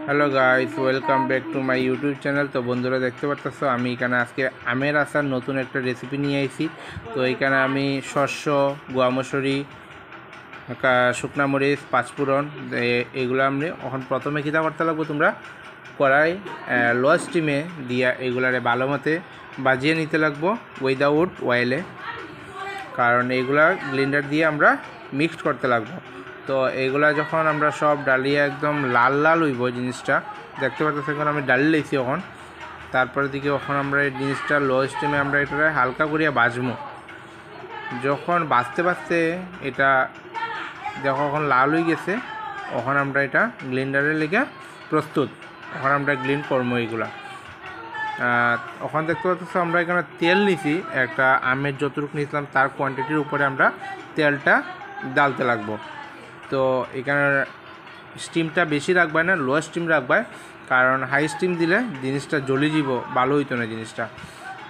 Hello guys, welcome back to my YouTube channel. তো বন্ধুরা দেখতে পারতেছো আমি এখানে আজকে আমের আচার নতুন একটা রেসিপি নিয়ে আইছি। তো এখানে আমি শস্য, গোয়া মসুরি, শুকনা মরিচ, পাঁচফোড়ন এগুলো আমি এখন প্রথমে কী করতে লাগবো, তোমরা কড়াই লো স্টিমে দিয়া এগুলারে ভালো মতে বাজিয়ে নিতে লাগবো উইদাউট অয়েলে, কারণ এইগুলা ব্লেন্ডার দিয়ে আমরা মিক্সড করতে লাগবো। তো এইগুলা যখন আমরা সব ডালিয়ে একদম লাল লাল হইব জিনিসটা, দেখতে পাচ্ছি এখন আমি ডালি লইছি এখন। তারপরে দিকে এখন আমরা এই জিনিসটা লো স্টিমে আমরা এটা হালকা করিয়া বাজবো। যখন বাজতে বাজতে এটা যখন লাল হয়ে গেছে, তখন আমরা এটা গ্লিন্ডারে লেগে প্রস্তুত। এখন আমরা গ্লিন্ড করবো এইগুলা। ওখানে দেখতে পাচ্ছি আমরা এখানে তেল নিছি, একটা আমের যতটুকু নিয়েছিলাম তার কোয়ান্টিটির উপরে আমরা তেলটা ডালতে লাগবো। তো এখানে স্টিমটা বেশি রাখবে না, লো স্টিম রাখবে, কারণ হাই স্টিম দিলে জিনিসটা জ্বলে যাব, ভালো হইতো না জিনিসটা।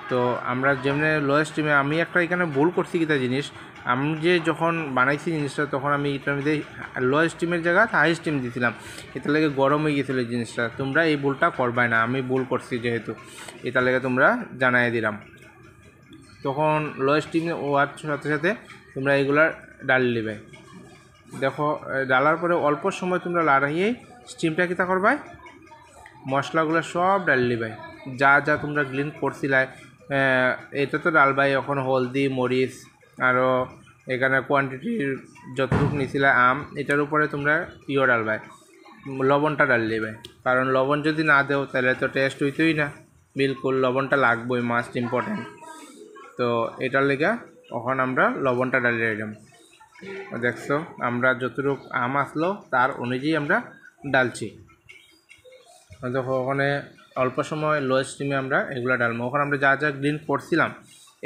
তো আমরা যেমনি লো স্টিমে, আমি একটা এখানে ভুল করছি কিটা জিনিস, আমি যে যখন বানাইছি জিনিসটা তখন আমি এটার মধ্যে লো স্টিমের জায়গায় হাই স্টিম দিয়েছিলাম, এটা লেগে গরম হয়ে গেছিলো জিনিসটা। তোমরা এই ভুলটা করবাই না, আমি ভুল করছি যেহেতু, এটা লেগে তোমরা জানাই দিলাম। তখন লো স্টিমে ওয়ার সাথে সাথে তোমরা এগুলা ডাল নেবে। দেখো ডালার পরে অল্প সময় তোমরা লাড়াইয়েই স্টিমটা কিতা করবাই, মশলাগুলো সব ডাল লিবাই, যা যা তোমরা গ্লিন করছিলাই এটা তো ডালবাই। এখন হলদি, মরিচ, আরও এখানে কোয়ান্টিটির যতটুকু নিয়েছিলে আম, এটার উপরে তোমরা ডালবাই, লবণটা ডাল লিবাই। কারণ লবণ যদি না দেও তাহলে তো টেস্ট হইতোই না, বিলকুল লবণটা লাগবেই, মাস্ট ইম্পর্টেন্ট। তো এটার লেগে এখন আমরা লবণটা ডালিয়ে দিলাম। দেখছো আমরা যতটুকু আম আসলো তার অনুযায়ী আমরা ডালছি। দেখো ওখানে অল্প সময় লো স্টিমে আমরা এগুলো ডালবো। ওখানে আমরা যা যা গ্লিন করছিলাম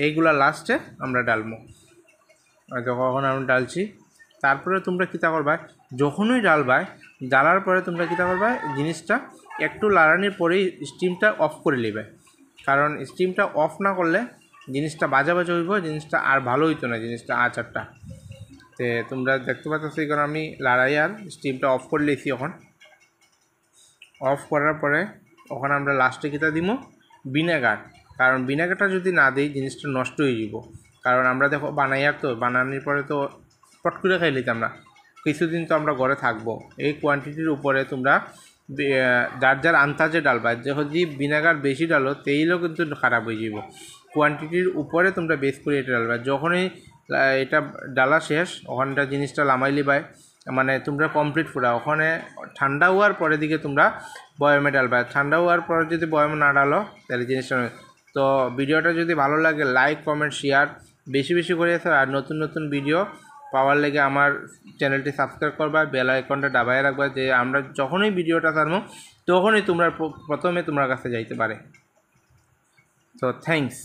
এইগুলা লাস্টে আমরা ডালবো। দেখো ওখানে আমরা ডালছি। তারপরে তোমরা কী করবা, যখনই ডালবায়, ডালার পরে তোমরা কী করবা, জিনিসটা একটু লাড়ানির পরেই স্টিমটা অফ করে নেবে। কারণ স্টিমটা অফ না করলে জিনিসটা বাজা বাজা হইব, জিনিসটা আর ভালো হইতো না জিনিসটা, আচারটা। তো তোমরা দেখতে পাচ্ছ কারণ আমি লড়াই আর স্টিমটা অফ করে লিখছি। এখন অফ করার পরে ওখানে আমরা লাস্টে কিতা দিব, ভিনেগার। কারণ ভিনেগারটা যদি না দিই জিনিসটা নষ্ট হয়ে যাব। কারণ আমরা দেখো বানাইয়ার, তো বানানোর পরে তো পট করে খাই লিতাম না, কিছুদিন তো আমরা ঘরে থাকবো। এই কোয়ান্টিটির উপরে তোমরা যার যার আন্দাজে ডালবা। যদি ভিনেগার বেশি ডালো তেইলও কিন্তু খারাপ হয়ে যাব। কোয়ান্টিটির উপরে তোমরা বেস করে এটা ডালবা। যখনই এটা ডালা শেষ, ওখানটা জিনিসটা লামাই লিবাই, মানে তোমরা কমপ্লিট পুরা। ওখানে ঠান্ডা হওয়ার পরে দিকে তোমরা বয়ামে ডালবা। ঠান্ডা হওয়ার পরে যদি বয়ামে না ডালো তাহলে জিনিসটা। তো ভিডিওটা যদি ভালো লাগে লাইক, কমেন্ট, শেয়ার বেশি বেশি করে। আর নতুন নতুন ভিডিও পাওয়ার লেগে আমার চ্যানেলটি সাবস্ক্রাইব করবা, বেল আইকনটা দাবায় রাখবা, যে আমরা যখনই ভিডিওটা ছাড়বো তখনই তোমরা প্রথমে তোমার কাছে যাইতে পারে। তো থ্যাংকস।